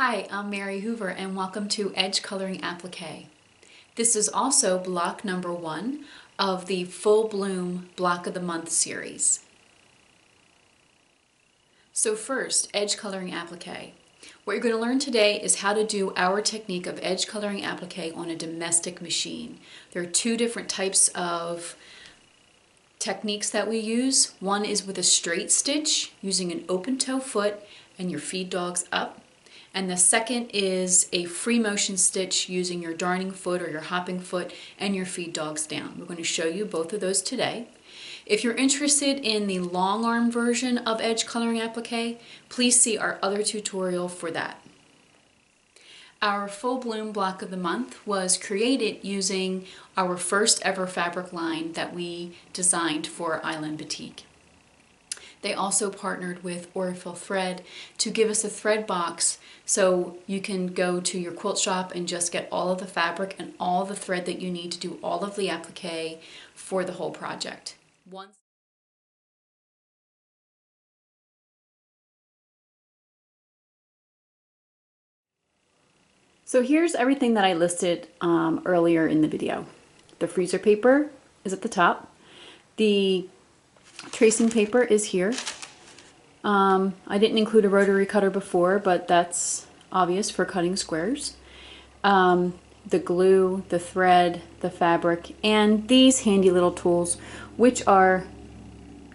Hi, I'm Mary Hoover and welcome to Edgecoloring Applique. This is also block number 1 of the Full Bloom Block of the Month series. So first, Edgecoloring Applique. What you're going to learn today is how to do our technique of Edgecoloring Applique on a domestic machine. There are two different types of techniques that we use. One is with a straight stitch using an open toe foot and your feed dogs up. And the second is a free motion stitch using your darning foot or your hopping foot and your feed dogs down. We're going to show you both of those today. If you're interested in the long arm version of Edgecoloring Applique, please see our other tutorial for that. Our Full Bloom Block of the Month was created using our first ever fabric line that we designed for Island Batik. They also partnered with Aurifil thread to give us a thread box so you can go to your quilt shop and just get all of the fabric and all the thread that you need to do all of the applique for the whole project. So here's everything that I listed earlier in the video. The freezer paper is at the top. The tracing paper is here. I didn't include a rotary cutter before, but that's obvious for cutting squares. The glue, the thread, the fabric, and these handy little tools, which are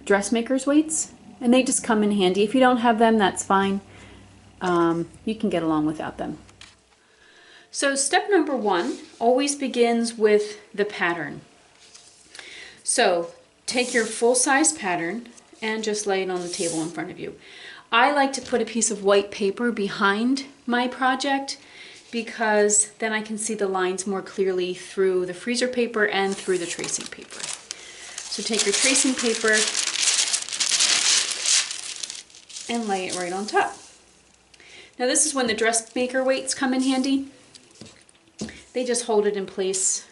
dressmaker's weights, and they just come in handy. If you don't have them, that's fine. You can get along without them. So step number 1 always begins with the pattern. So take your full-size pattern and just lay it on the table in front of you. I like to put a piece of white paper behind my project because then I can see the lines more clearly through the freezer paper and through the tracing paper. So take your tracing paper and lay it right on top. Now this is when the dressmaker weights come in handy. They just hold it in place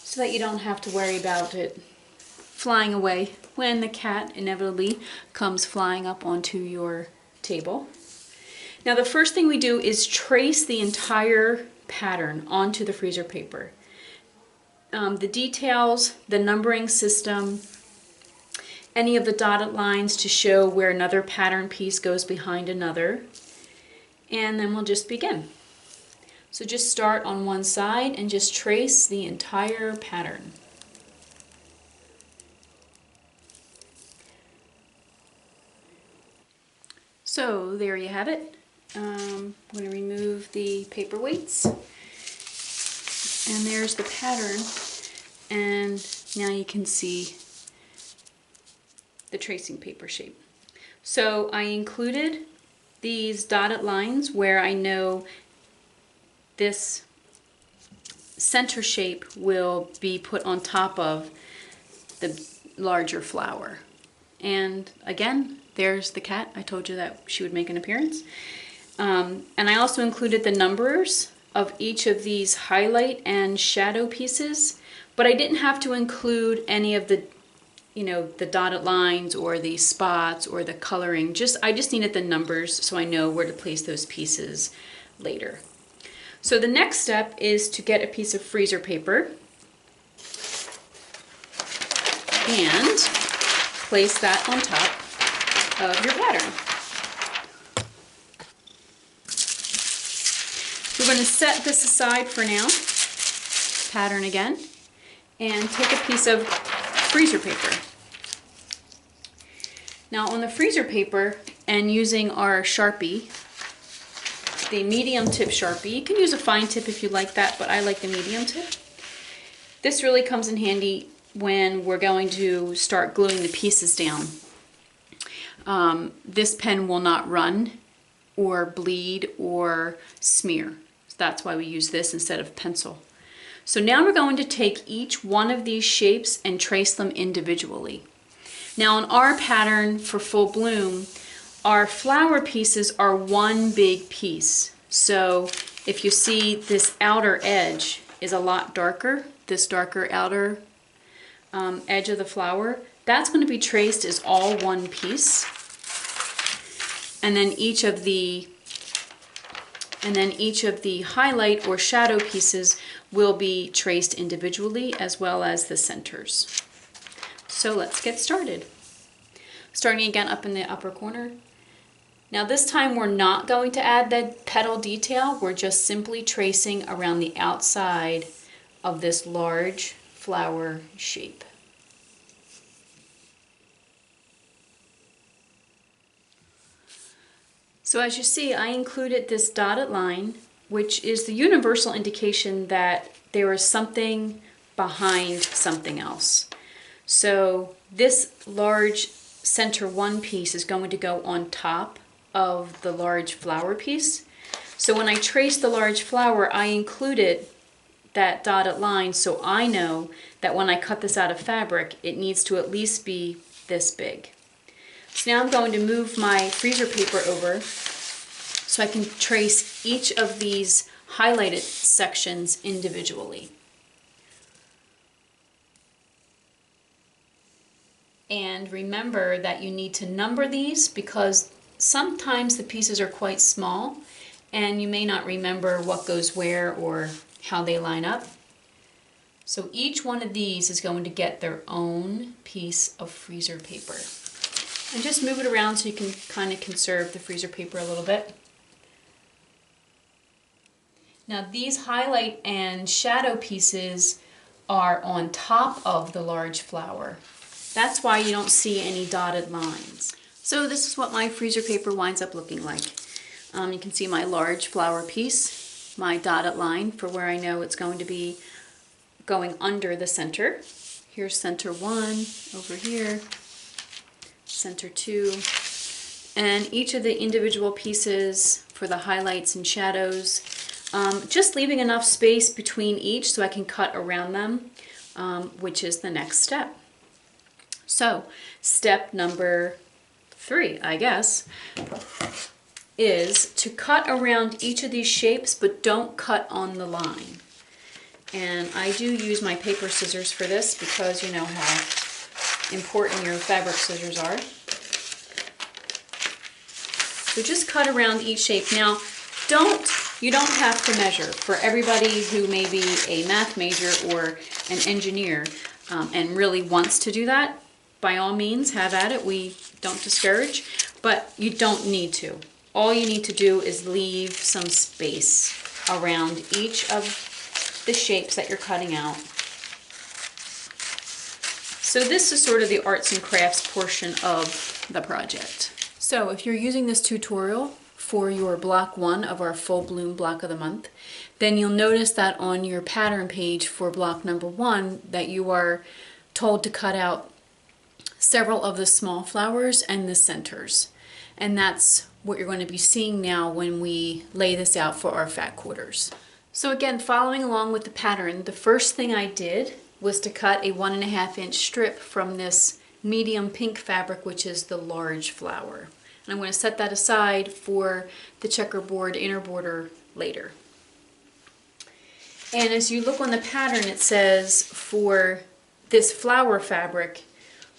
so that you don't have to worry about it flying away when the cat inevitably comes flying up onto your table. Now the first thing we do is trace the entire pattern onto the freezer paper. The details, the numbering system, any of the dotted lines to show where another pattern piece goes behind another, and then we'll just begin. So just start on one side and just trace the entire pattern. So there you have it. I'm going to remove the paper weights, and there's the pattern, and now you can see the tracing paper shape. So I included these dotted lines where I know this center shape will be put on top of the larger flower. And again, there's the cat. I told you that she would make an appearance. And I also included the numbers of each of these highlight and shadow pieces, but I didn't have to include any of the, the dotted lines or the spots or the coloring. I just needed the numbers so I know where to place those pieces later. So the next step is to get a piece of freezer paper and place that on top of your pattern. We're going to set this aside for now, pattern again, and take a piece of freezer paper. Now on the freezer paper, and using our Sharpie, the medium tip Sharpie, you can use a fine tip if you like that, but I like the medium tip. This really comes in handy when we're going to start gluing the pieces down. This pen will not run or bleed or smear. So that's why we use this instead of pencil. So now we're going to take each one of these shapes and trace them individually. Now on our pattern for Full Bloom, our flower pieces are one big piece. So if you see this outer edge is a lot darker, this darker outer edge of the flower, that's going to be traced as all one piece. And then each of the And then each of the highlight or shadow pieces will be traced individually as well as the centers. So let's get started. Starting again up in the upper corner. Now this time we're not going to add the petal detail, we're just simply tracing around the outside of this large flower shape. So as you see, I included this dotted line, which is the universal indication that there is something behind something else. So this large center one piece is going to go on top of the large flower piece. So when I trace the large flower, I included that dotted line so I know that when I cut this out of fabric, it needs to at least be this big. So now I'm going to move my freezer paper over so I can trace each of these highlighted sections individually. And remember that you need to number these because sometimes the pieces are quite small and you may not remember what goes where or how they line up. So each one of these is going to get their own piece of freezer paper. And just move it around so you can kind of conserve the freezer paper a little bit. Now these highlight and shadow pieces are on top of the large flower. That's why you don't see any dotted lines. So this is what my freezer paper winds up looking like. You can see my large flower piece, my dotted line for where I know it's going to be going under the center. Here's center one over here. Center two, and each of the individual pieces for the highlights and shadows, just leaving enough space between each so I can cut around them, which is the next step. So step number 3, I guess, is to cut around each of these shapes, but don't cut on the line. And I do use my paper scissors for this because you know how important your fabric scissors are. So just cut around each shape. Now, you don't have to measure. For everybody who may be a math major or an engineer and really wants to do that, by all means, have at it. We don't discourage, but you don't need to. All you need to do is leave some space around each of the shapes that you're cutting out. So this is sort of the arts and crafts portion of the project. So if you're using this tutorial for your block 1 of our full bloom block of the month, then you'll notice that on your pattern page for block number 1 that you are told to cut out several of the small flowers and the centers. And that's what you're going to be seeing now when we lay this out for our fat quarters. So again, following along with the pattern, the first thing I did was to cut a 1.5 inch strip from this medium pink fabric, which is the large flower. And I'm going to set that aside for the checkerboard inner border later. And as you look on the pattern, it says for this flower fabric,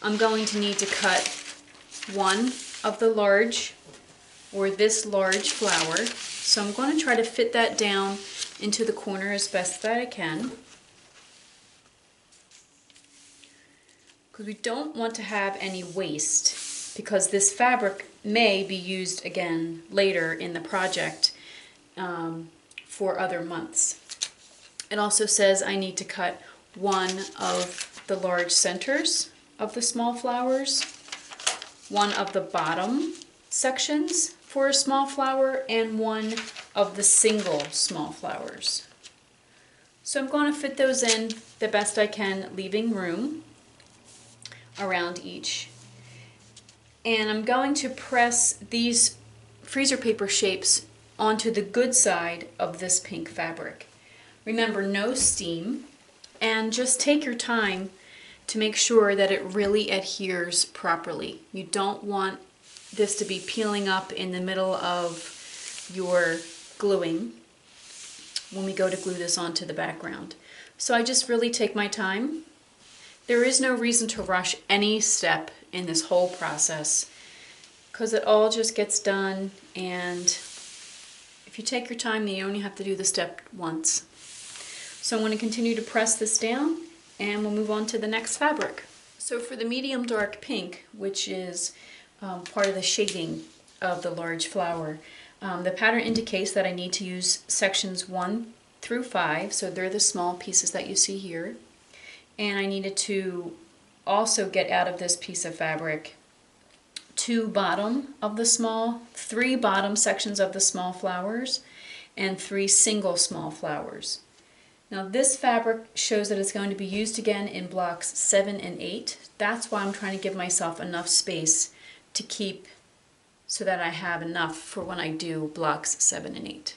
I'm going to need to cut one of the large, or this large flower. So I'm going to try to fit that down into the corner as best that I can. Because we don't want to have any waste, because this fabric may be used again later in the project for other months. It also says I need to cut one of the large centers of the small flowers, one of the bottom sections for a small flower, and one of the single small flowers. So I'm going to fit those in the best I can, leaving room around each. And I'm going to press these freezer paper shapes onto the good side of this pink fabric. Remember, no steam, and just take your time to make sure that it really adheres properly. You don't want this to be peeling up in the middle of your gluing when we go to glue this onto the background. So I just really take my time. There is no reason to rush any step in this whole process because it all just gets done, and if If you take your time, then you only have to do the step once. So I'm going to continue to press this down, and we'll move on to the next fabric. So for the medium dark pink, which is part of the shading of the large flower, the pattern indicates that I need to use sections 1 through 5, so they're the small pieces that you see here. And I needed to also get out of this piece of fabric three bottom sections of the small flowers and 3 single small flowers. Now this fabric shows that it's going to be used again in blocks 7 and 8. That's why I'm trying to give myself enough space to keep so that I have enough for when I do blocks 7 and 8.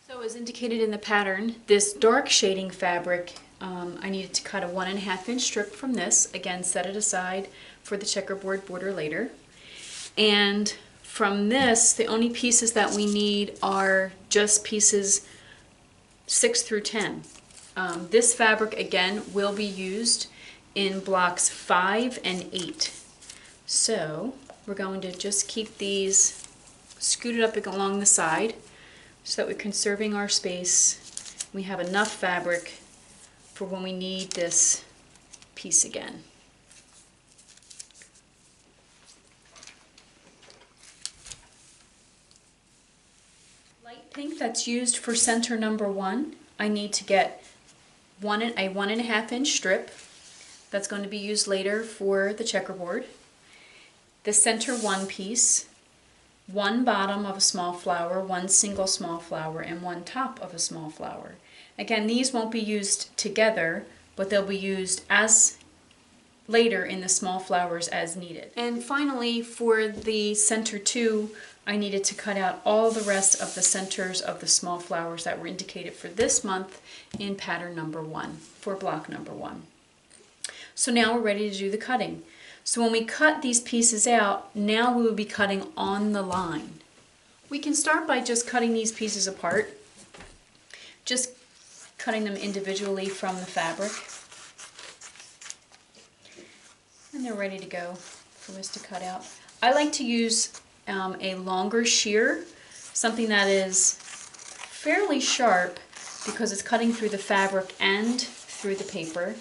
So as indicated in the pattern, this dark shading fabric, I needed to cut a 1.5 inch strip from this. Again, set it aside for the checkerboard border later. And from this, the only pieces that we need are just pieces 6 through 10. This fabric again will be used in blocks 5 and 8. So we're going to just keep these scooted up along the side so that we're conserving our space. We have enough fabric for when we need this piece again. Light pink that's used for center number 1, I need to get a 1.5 inch strip that's going to be used later for the checkerboard. The center 1 piece, 1 bottom of a small flower, 1 single small flower, and 1 top of a small flower. Again, these won't be used together, but they'll be used as later in the small flowers as needed. And finally, for the center 2, I needed to cut out all the rest of the centers of the small flowers that were indicated for this month in pattern number 1, for block number 1. So now we're ready to do the cutting. So when we cut these pieces out, now we will be cutting on the line. We can start by just cutting these pieces apart, just cutting them individually from the fabric. And they're ready to go for us to cut out. I like to use a longer shear, something that is fairly sharp because it's cutting through the fabric and through the paper,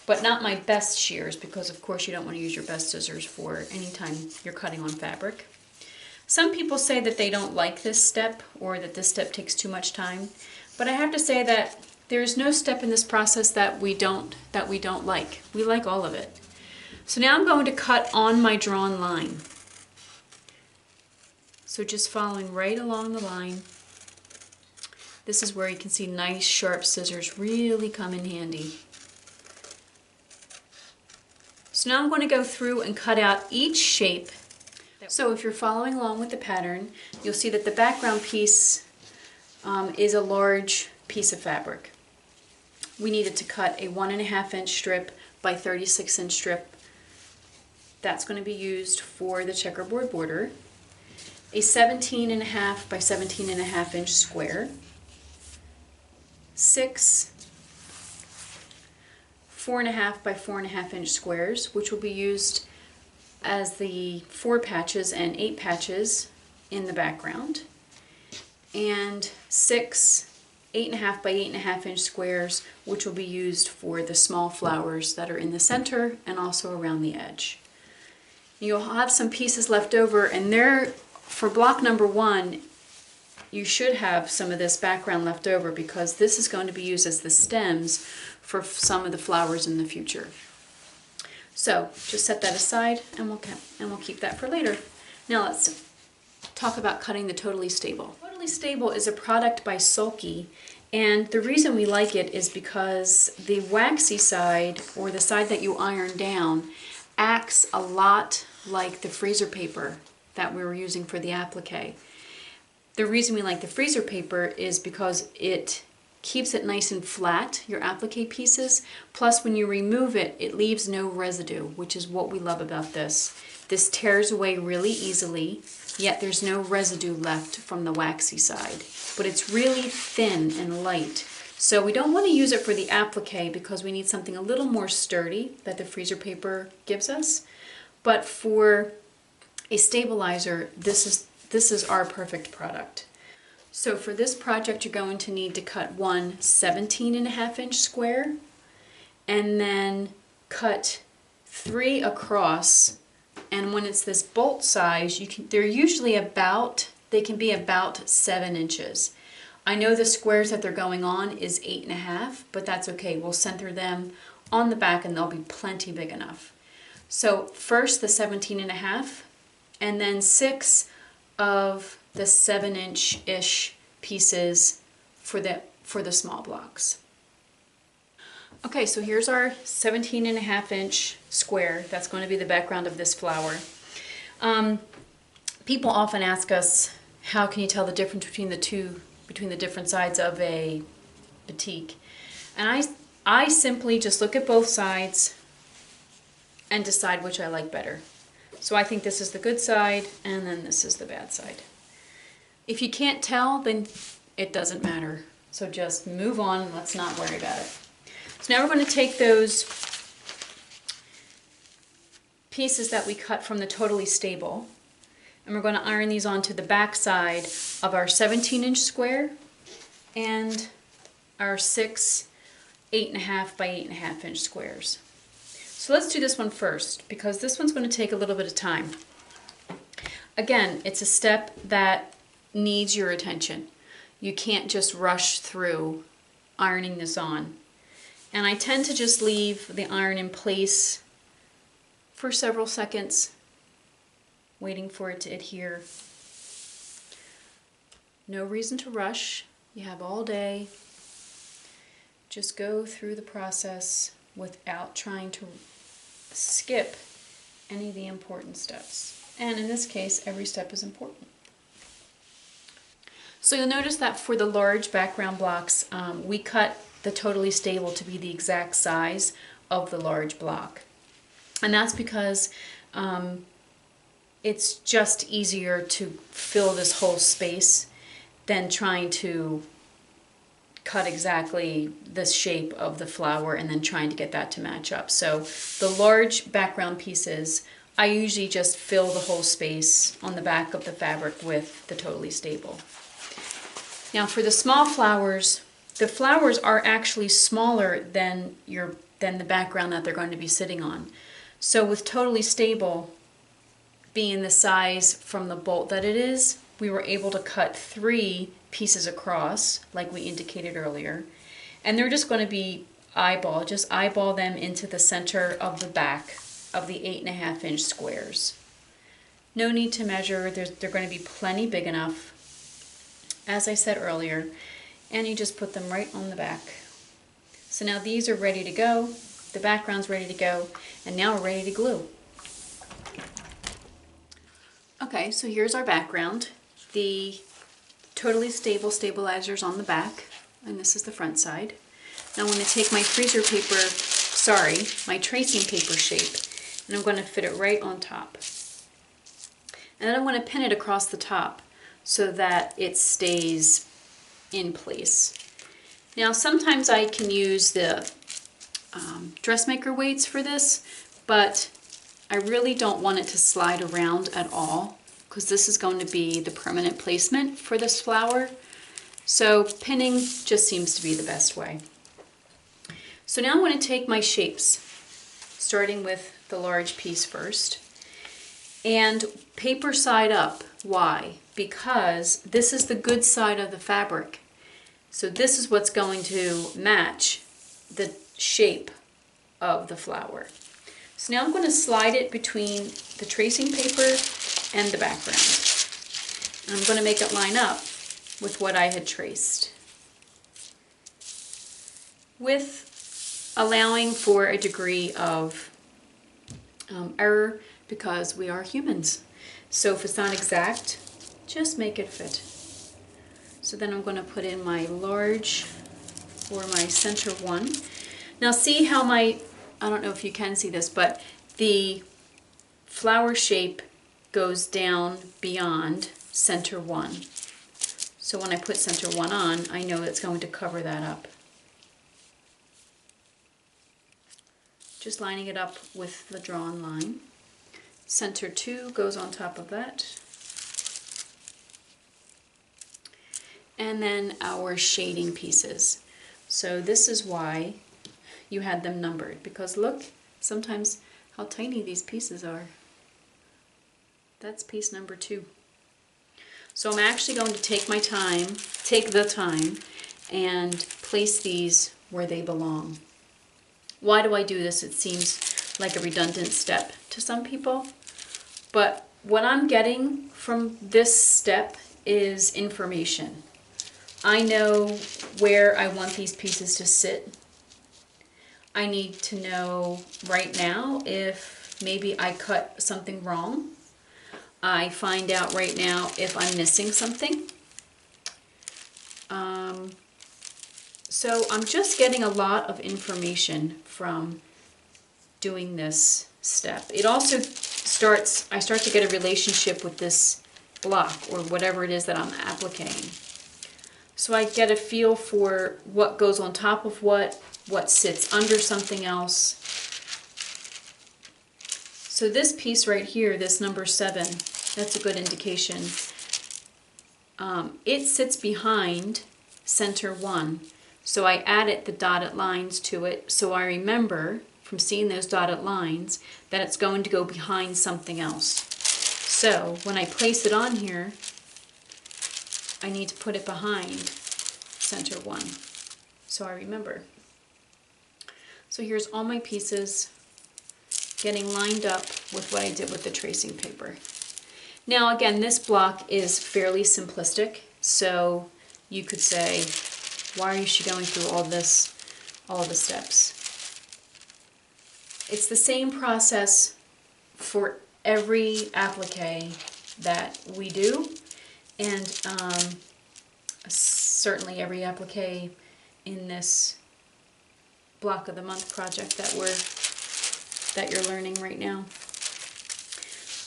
but not my best shears because of course you don't want to use your best scissors for any time you're cutting on fabric. Some people say that they don't like this step or that this step takes too much time, but I have to say that there's no step in this process that we don't like. We like all of it. So now I'm going to cut on my drawn line. So just following right along the line. This is where you can see nice sharp scissors really come in handy. So now I'm going to go through and cut out each shape. So if you're following along with the pattern, you'll see that the background piece is a large piece of fabric. We needed to cut a 1.5 inch strip by 36 inch strip. That's going to be used for the checkerboard border. A 17.5 by 17.5 inch square. 6 4.5 by 4.5 inch squares, which will be used as the 4 patches and 8 patches in the background. And 6 8.5 by 8.5 inch squares, which will be used for the small flowers that are in the center and also around the edge. You'll have some pieces left over, and they're, for block number 1, you should have some of this background left over because this is going to be used as the stems for some of the flowers in the future. So just set that aside and we'll keep that for later. Now let's talk about cutting the Totally Stable. Totally Stable is a product by Sulky, and the reason we like it is because the waxy side, or the side that you iron down, acts a lot like the freezer paper that we were using for the applique. The reason we like the freezer paper is because it keeps it nice and flat, your applique pieces, plus when you remove it, it leaves no residue, which is what we love about this. This tears away really easily, yet there's no residue left from the waxy side. But it's really thin and light. So we don't want to use it for the applique because we need something a little more sturdy that the freezer paper gives us. But for a stabilizer, this is our perfect product. So for this project, you're going to need to cut one 17.5-inch square and then cut 3 across. And when it's this bolt size, they're usually they can be about 7 inches. I know the squares that they're going on is 8.5, but that's okay. We'll center them on the back and they'll be plenty big enough. So first the 17.5, and then 6 of the 7-inch-ish pieces for the small blocks. Okay, so here's our 17.5-inch square. That's going to be the background of this flower. People often ask us, how can you tell the difference between the different sides of a batik? And I simply just look at both sides and decide which I like better. So I think this is the good side, and then this is the bad side. If you can't tell, then it doesn't matter. So just move on and let's not worry about it. So now we're going to take those pieces that we cut from the Totally Stable, and we're going to iron these onto the back side of our 17-inch square and our 6 8.5 by 8.5-inch squares. So let's do this one first, because this one's going to take a little bit of time. Again, it's a step that needs your attention. You can't just rush through ironing this on. And I tend to just leave the iron in place for several seconds, waiting for it to adhere. No reason to rush. You have all day. Just go through the process without trying to skip any of the important steps. And in this case, every step is important. So you'll notice that for the large background blocks, we cut the Totally Stable to be the exact size of the large block. And that's because it's just easier to fill this whole space than trying to cut exactly the shape of the flower and then trying to get that to match up. So the large background pieces, I usually just fill the whole space on the back of the fabric with the Totally Stable. Now for the small flowers, the flowers are actually smaller than the background that they're going to be sitting on. So with Totally Stable being the size from the bolt that it is, we were able to cut 3 pieces across, like we indicated earlier, and they're just going to be just eyeball them into the center of the back of the 8.5-inch squares. No need to measure, they're going to be plenty big enough, as I said earlier, and you just put them right on the back. So now these are ready to go, the background's ready to go, and now we're ready to glue. Okay, so here's our background. The Totally Stable stabilizers on the back, and this is the front side. Now I'm going to take my my tracing paper shape, and I'm going to fit it right on top. And then I'm going to pin it across the top so that it stays in place. Now sometimes I can use the dressmaker weights for this, but I really don't want it to slide around at all, because this is going to be the permanent placement for this flower. So pinning just seems to be the best way. So now I'm going to take my shapes, starting with the large piece first, and paper side up. Why? Because this is the good side of the fabric. So this is what's going to match the shape of the flower. So now I'm going to slide it between the tracing paper and the background. And I'm going to make it line up with what I had traced, with allowing for a degree of error, because we are humans. So if it's not exact, just make it fit. So then I'm going to put in my large for my center one. Now see how I don't know if you can see this, but the flower shape goes down beyond center one. So when I put center one on, I know it's going to cover that up. Just lining it up with the drawn line. Center 2 goes on top of that. and then our shading pieces. So this is why you had them numbered, because look sometimes how tiny these pieces are. That's piece number 2. So I'm actually going to take the time, and place these where they belong. Why do I do this? It seems like a redundant step to some people, but what I'm getting from this step is information. I know where I want these pieces to sit. I need to know right now if maybe I cut something wrong. I find out right now if I'm missing something. So I'm just getting a lot of information from doing this step. It also I start to get a relationship with this block or whatever it is that I'm appliquing. So I get a feel for what goes on top of what sits under something else. So this piece right here, this number 7, that's a good indication. It sits behind center 1. So I added the dotted lines to it, so I remember from seeing those dotted lines that it's going to go behind something else. So when I place it on here, I need to put it behind center 1, so I remember. So here's all my pieces getting lined up with what I did with the tracing paper. Now again, this block is fairly simplistic, so you could say, why is she going through all the steps? It's the same process for every applique that we do, and certainly every applique in this block of the month project that you're learning right now.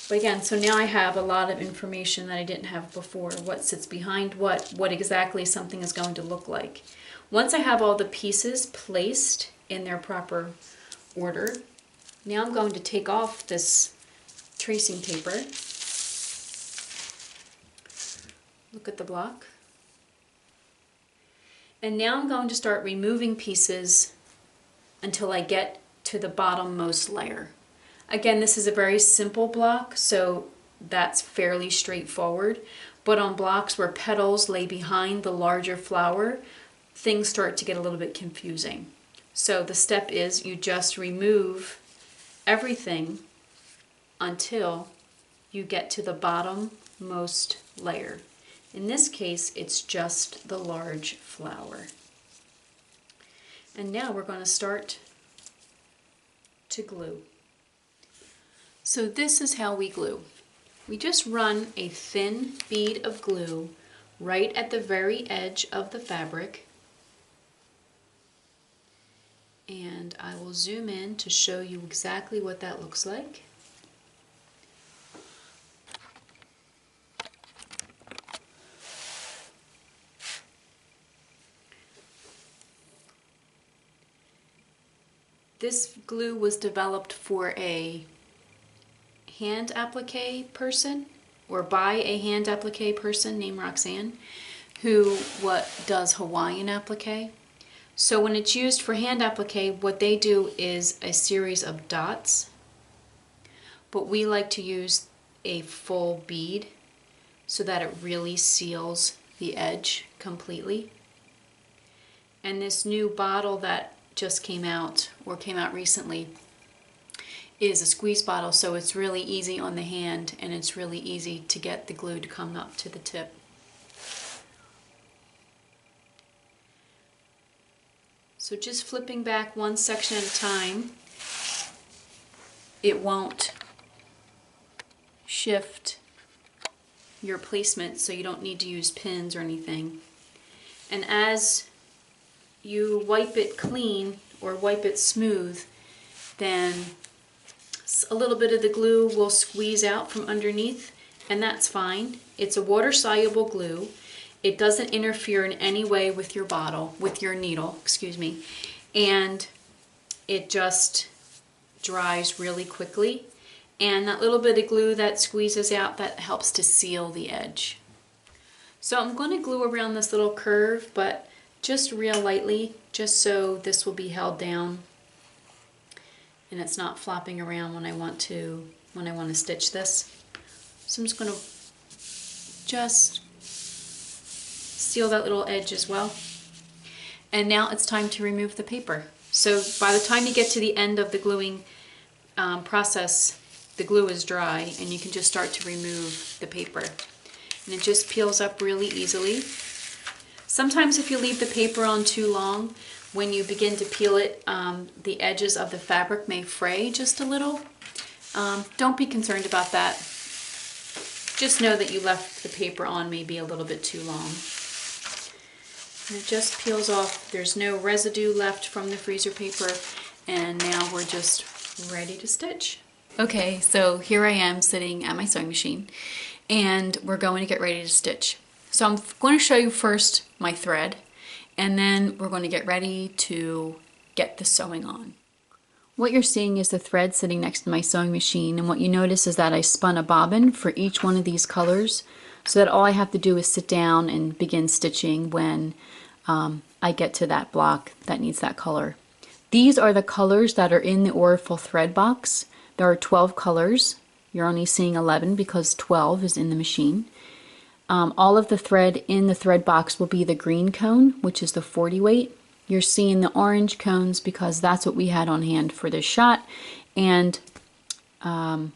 But again, so now I have a lot of information that I didn't have before. What sits behind what exactly something is going to look like. Once I have all the pieces placed in their proper order, now I'm going to take off this tracing paper. Look at the block. And now I'm going to start removing pieces until I get to the bottommost layer. Again, this is a very simple block, so that's fairly straightforward. But on blocks where petals lay behind the larger flower, things start to get a little bit confusing. So the step is you just remove everything until you get to the bottommost layer. In this case, it's just the large flower. And now we're going to start to glue. So this is how we glue. We just run a thin bead of glue right at the very edge of the fabric. And I will zoom in to show you exactly what that looks like. This glue was developed for a hand applique person, or by a hand applique person named Roxanne, who does Hawaiian applique. So when it's used for hand applique, what they do is a series of dots, but we like to use a full bead so that it really seals the edge completely. And this new bottle that just came out, or came out recently, is a squeeze bottle, so it's really easy on the hand and it's really easy to get the glue to come up to the tip. So just flipping back one section at a time, it won't shift your placement, so you don't need to use pins or anything. And as you wipe it clean or wipe it smooth, then a little bit of the glue will squeeze out from underneath, and that's fine. It's a water-soluble glue. It doesn't interfere in any way with your bottle, with your needle, excuse me, and it just dries really quickly. And that little bit of glue that squeezes out, that helps to seal the edge. So I'm going to glue around this little curve, but just real lightly, just so this will be held down and it's not flopping around when I want to stitch this. So I'm just going to just seal that little edge as well. And now it's time to remove the paper. So by the time you get to the end of the gluing process, the glue is dry and you can just start to remove the paper. And it just peels up really easily. Sometimes if you leave the paper on too long, when you begin to peel it, the edges of the fabric may fray just a little. Don't be concerned about that. Just know that you left the paper on maybe a little bit too long. And it just peels off. There's no residue left from the freezer paper, and now we're just ready to stitch. Okay, so here I am sitting at my sewing machine, and we're going to get ready to stitch. So I'm going to show you first my thread, and then we're going to get ready to get the sewing on. What you're seeing is the thread sitting next to my sewing machine, and what you notice is that I spun a bobbin for each one of these colors, so that all I have to do is sit down and begin stitching when I get to that block that needs that color. These are the colors that are in the Aurifil thread box. There are 12 colors. You're only seeing 11 because 12 is in the machine. All of the thread in the thread box will be the green cone, which is the 40 weight. You're seeing the orange cones because that's what we had on hand for this shot, and I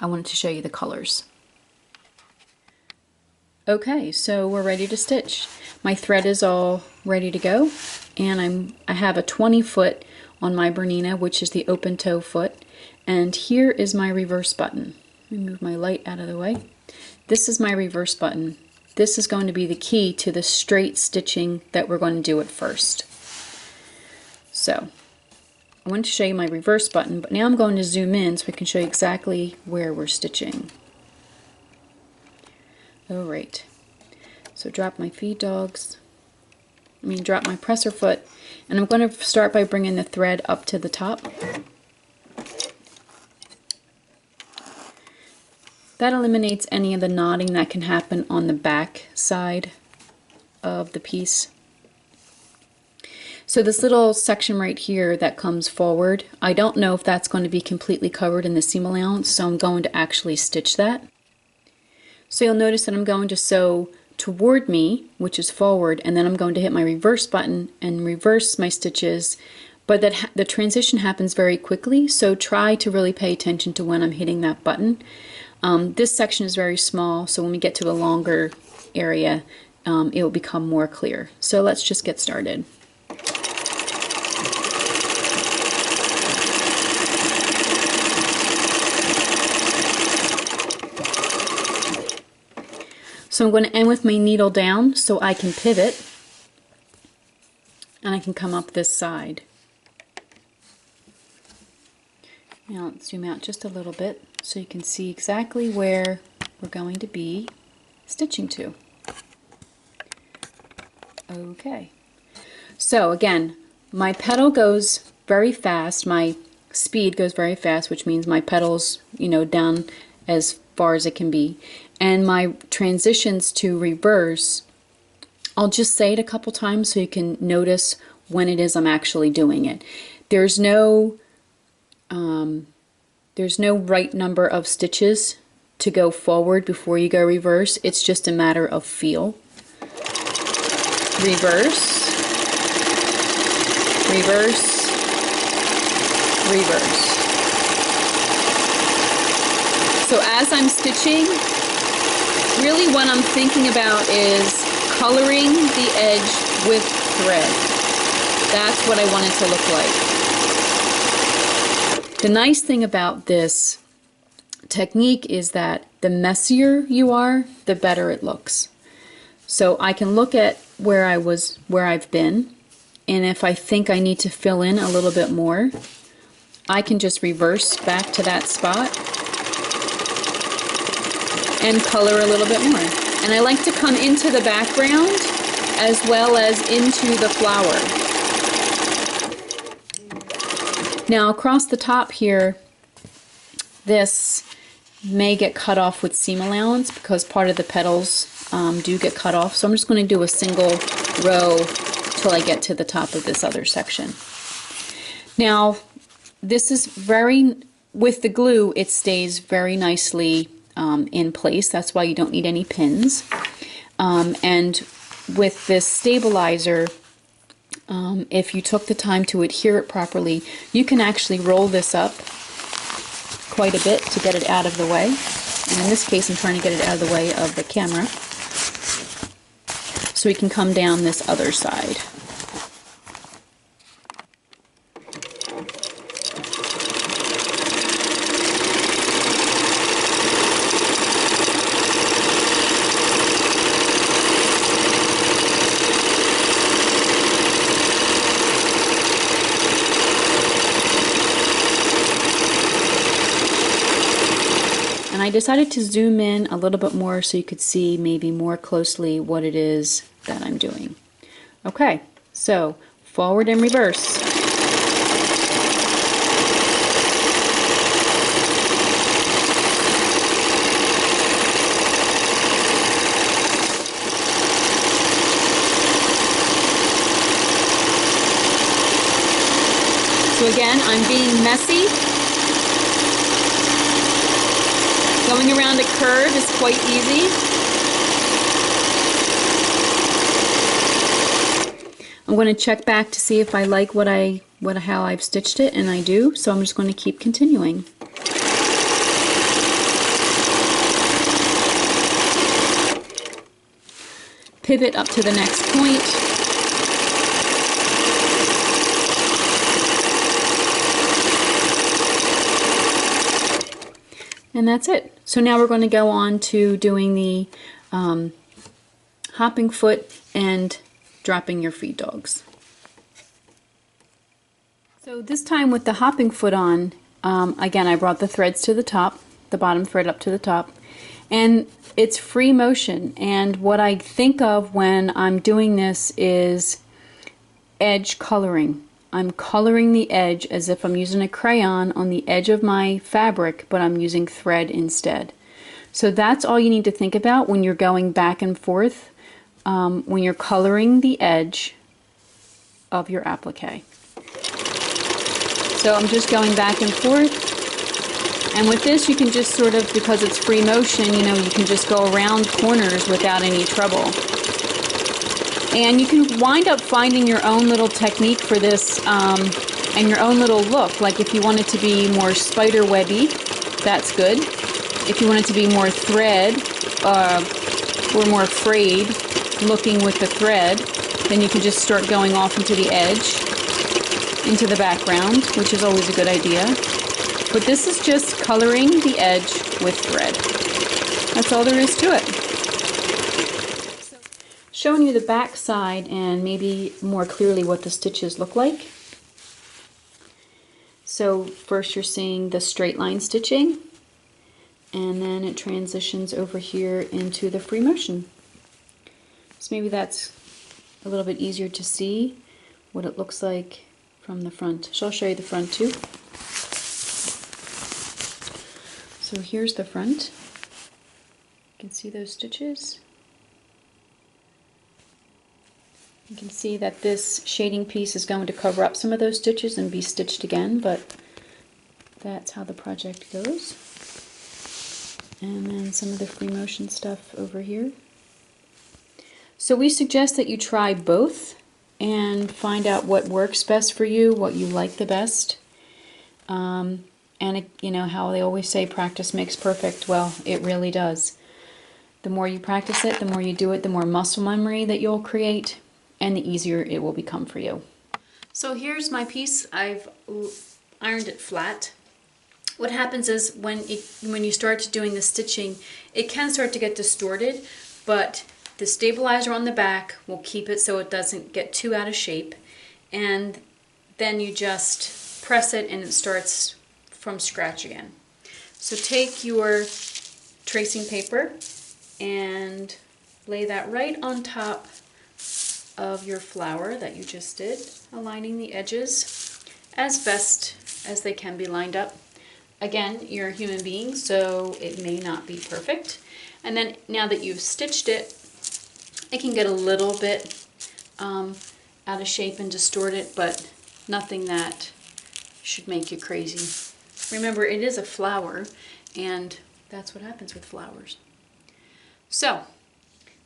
wanted to show you the colors. Okay, so we're ready to stitch. My thread is all ready to go, and I have a 20 foot on my Bernina, which is the open toe foot, and here is my reverse button. Let me move my light out of the way. This is my reverse button. This is going to be the key to the straight stitching that we're going to do at first. So I want to show you my reverse button, but now I'm going to zoom in so I can show you exactly where we're stitching. Alright, so drop my drop my presser foot, and I'm going to start by bringing the thread up to the top. That eliminates any of the knotting that can happen on the back side of the piece. So this little section right here that comes forward, I don't know if that's going to be completely covered in the seam allowance, so I'm going to actually stitch that. So you'll notice that I'm going to sew toward me, which is forward, and then I'm going to hit my reverse button and reverse my stitches, but that the transition happens very quickly, so try to really pay attention to when I'm hitting that button. This section is very small, so when we get to a longer area, it will become more clear. So let's just get started. So I'm going to end with my needle down so I can pivot, and I can come up this side. Now let's zoom out just a little bit so you can see exactly where we're going to be stitching to. Okay, so again, my pedal goes very fast, my speed goes very fast, which means my pedal's, down as far as it can be. And my transitions to reverse, I'll just say it a couple times so you can notice when it is I'm actually doing it. There's no right number of stitches to go forward before you go reverse. It's just a matter of feel. Reverse, reverse, reverse. So as I'm stitching, really what I'm thinking about is coloring the edge with thread. That's what I want it to look like. The nice thing about this technique is that the messier you are, the better it looks. So I can look at where I've been, and if I think I need to fill in a little bit more, I can just reverse back to that spot and color a little bit more. And I like to come into the background as well as into the flower. Now across the top here, this may get cut off with seam allowance because part of the petals do get cut off. So I'm just going to do a single row till I get to the top of this other section. Now, this is with the glue, it stays very nicely in place. That's why you don't need any pins. And with this stabilizer, if you took the time to adhere it properly, you can actually roll this up quite a bit to get it out of the way. And in this case, I'm trying to get it out of the way of the camera so we can come down this other side. And I decided to zoom in a little bit more so you could see maybe more closely what it is that I'm doing. Okay, so forward and reverse. So again, I'm being messy. Going around a curve is quite easy. I'm going to check back to see if I like how I've stitched it, and I do, so I'm just going to keep continuing. Pivot up to the next point. And that's it. So now we're going to go on to doing the hopping foot and dropping your feed dogs. So this time with the hopping foot on, again I brought the threads to the top, the bottom thread up to the top, and it's free motion. And what I think of when I'm doing this is edge coloring. I'm coloring the edge as if I'm using a crayon on the edge of my fabric, but I'm using thread instead. So that's all you need to think about when you're going back and forth, when you're coloring the edge of your applique. So I'm just going back and forth, and with this you can just sort of, because it's free motion, you know, you can just go around corners without any trouble. And you can wind up finding your own little technique for this and your own little look. Like if you want it to be more spider webby, that's good. If you want it to be more thread or more frayed looking with the thread, then you can just start going off into the edge, into the background, which is always a good idea. But this is just coloring the edge with thread. That's all there is to it. Showing you the back side and maybe more clearly what the stitches look like. So first you're seeing the straight line stitching, and then it transitions over here into the free motion. So maybe that's a little bit easier to see what it looks like from the front. So I'll show you the front too. So here's the front. You can see those stitches. You can see that this shading piece is going to cover up some of those stitches and be stitched again, but that's how the project goes. And then some of the free motion stuff over here. So we suggest that you try both and find out what works best for you, what you like the best. And you know how they always say practice makes perfect. Well, it really does. The more you practice it, the more you do it, the more muscle memory that you'll create, and the easier it will become for you. So here's my piece. I've ironed it flat. What happens is when you start doing the stitching, it can start to get distorted, but the stabilizer on the back will keep it so it doesn't get too out of shape. And then you just press it and it starts from scratch again. So take your tracing paper and lay that right on top of your flower that you just did, aligning the edges as best as they can be lined up. again, you're a human being, so it may not be perfect. And then now that you've stitched it, it can get a little bit out of shape and distorted, but nothing that should make you crazy. Remember, it is a flower, and that's what happens with flowers. So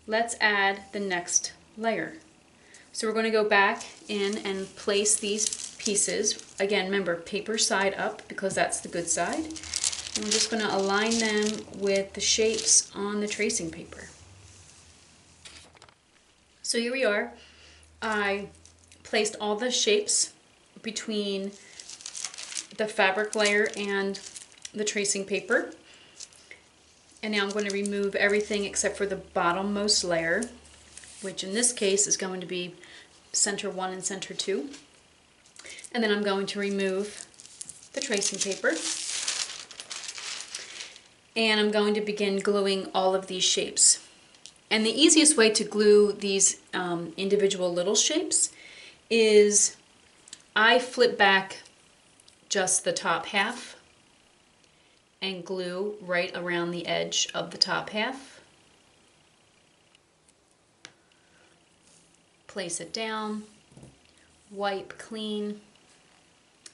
let's add the next layer. So we're going to go back in and place these pieces. Again, remember, paper side up because that's the good side. And we're just going to align them with the shapes on the tracing paper. So here we are. I placed all the shapes between the fabric layer and the tracing paper. And now I'm going to remove everything except for the bottommost layer, which in this case is going to be center 1 and center 2. And then I'm going to remove the tracing paper. And I'm going to begin gluing all of these shapes. And the easiest way to glue these individual little shapes is I flip back just the top half and glue right around the edge of the top half. Place it down, wipe clean,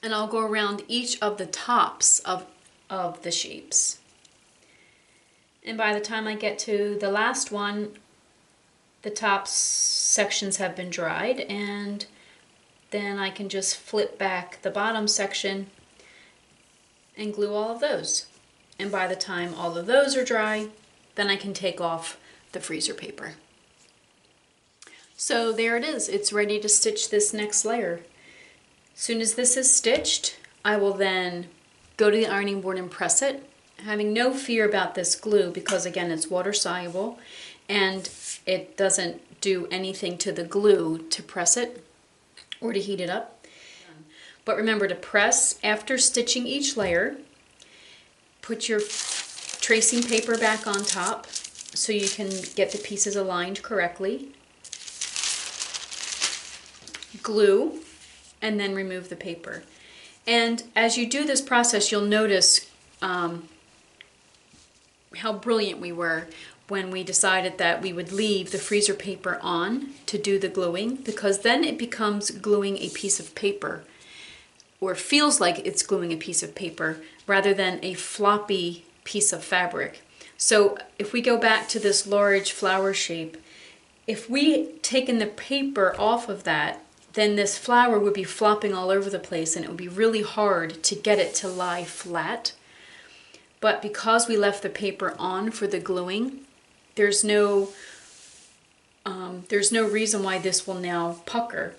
and I'll go around each of the tops of the shapes. And by the time I get to the last one, the top sections have been dried, and then I can just flip back the bottom section and glue all of those. And by the time all of those are dry, then I can take off the freezer paper. So there it is. It's ready to stitch this next layer. As soon as this is stitched, I will then go to the ironing board and press it, having no fear about this glue because again it's water soluble and it doesn't do anything to the glue to press it or to heat it up. But remember to press after stitching each layer. Put your tracing paper back on top so you can get the pieces aligned correctly. Glue and then remove the paper. And as you do this process, you'll notice how brilliant we were when we decided that we would leave the freezer paper on to do the gluing, because then it becomes gluing a piece of paper, or feels like it's gluing a piece of paper rather than a floppy piece of fabric. So if we go back to this large flower shape, if we taken the paper off of that, then this flower would be flopping all over the place and it would be really hard to get it to lie flat. But because we left the paper on for the gluing, there's no reason why this will now pucker,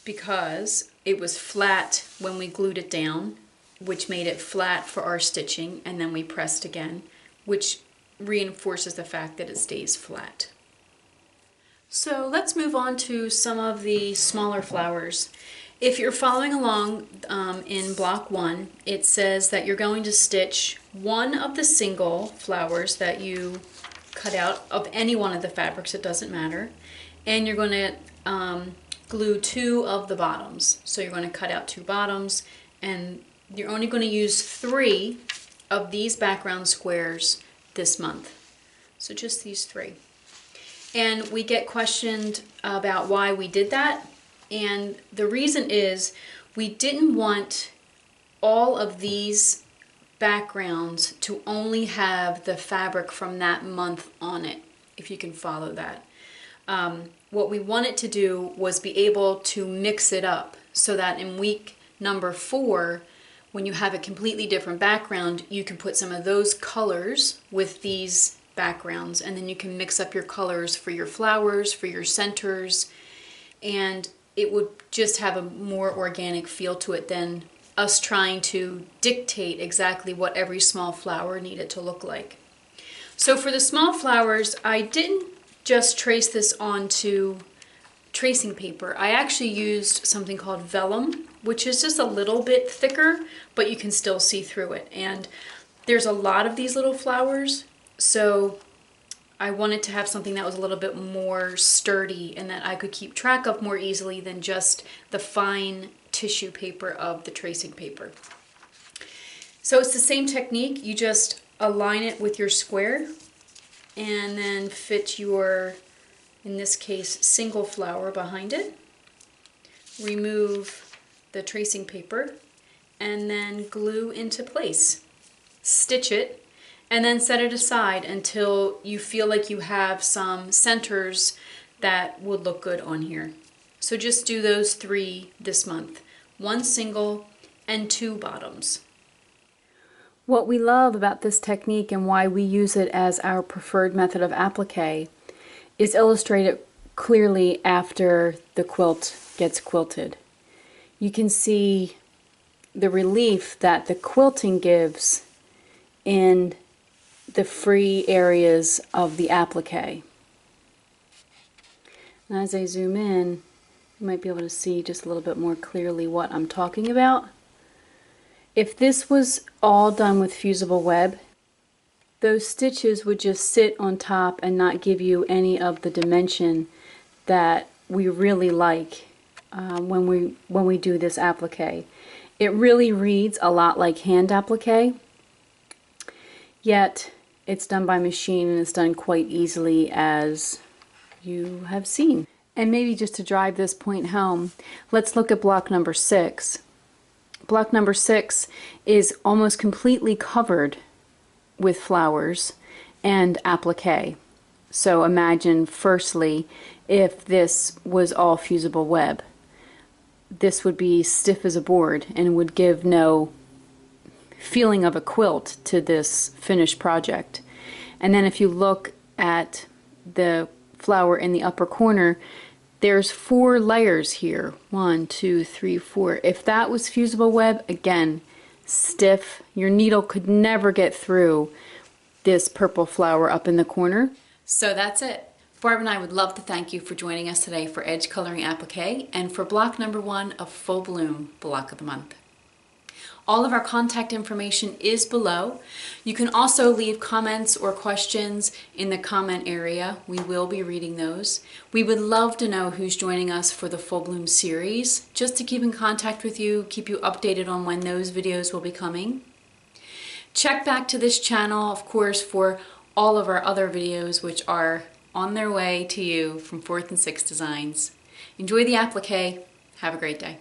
because it was flat when we glued it down, which made it flat for our stitching, and then we pressed again, which reinforces the fact that it stays flat. So let's move on to some of the smaller flowers. If you're following along in block 1, it says that you're going to stitch one of the single flowers that you cut out of any one of the fabrics, it doesn't matter, and you're going to glue 2 of the bottoms. So you're going to cut out 2 bottoms, and you're only going to use 3 of these background squares this month. So just these 3. And we get questioned about why we did that, and the reason is we didn't want all of these backgrounds to only have the fabric from that month on it, if you can follow that. What we wanted to do was be able to mix it up so that in week number 4, when you have a completely different background, you can put some of those colors with these backgrounds, and then you can mix up your colors for your flowers, for your centers, and it would just have a more organic feel to it than us trying to dictate exactly what every small flower needed to look like. So for the small flowers, I didn't just trace this onto tracing paper. I actually used something called vellum, which is just a little bit thicker, but you can still see through it. And there's a lot of these little flowers, so I wanted to have something that was a little bit more sturdy and that I could keep track of more easily than just the fine tissue paper of the tracing paper. So it's the same technique, you just align it with your square and then fit your, in this case, single flower behind it. Remove the tracing paper and then glue into place. Stitch it and then set it aside until you feel like you have some centers that would look good on here. So just do those 3 this month. 1 single and 2 bottoms. What we love about this technique and why we use it as our preferred method of applique is illustrated clearly after the quilt gets quilted. You can see the relief that the quilting gives in the free areas of the applique. And as I zoom in, you might be able to see just a little bit more clearly what I'm talking about. If this was all done with fusible web, those stitches would just sit on top and not give you any of the dimension that we really like when we do this applique. It really reads a lot like hand applique, yet it's done by machine and it's done quite easily, as you have seen. And maybe just to drive this point home, let's look at block number 6. Block number 6 is almost completely covered with flowers and applique. So imagine firstly if this was all fusible web. This would be stiff as a board and would give no feeling of a quilt to this finished project. And then if you look at the flower in the upper corner, there's 4 layers here. 1, 2, 3, 4. If that was fusible web, again, stiff. Your needle could never get through this purple flower up in the corner. So that's it. Barb and I would love to thank you for joining us today for Edgecoloring Applique and for block number 1 of Full Bloom Block of the Month. All of our contact information is below. You can also leave comments or questions in the comment area. We will be reading those. We would love to know who's joining us for the Full Bloom series, just to keep in contact with you, keep you updated on when those videos will be coming. Check back to this channel, of course, for all of our other videos, which are on their way to you from 4th and 6th Designs. Enjoy the applique. Have a great day.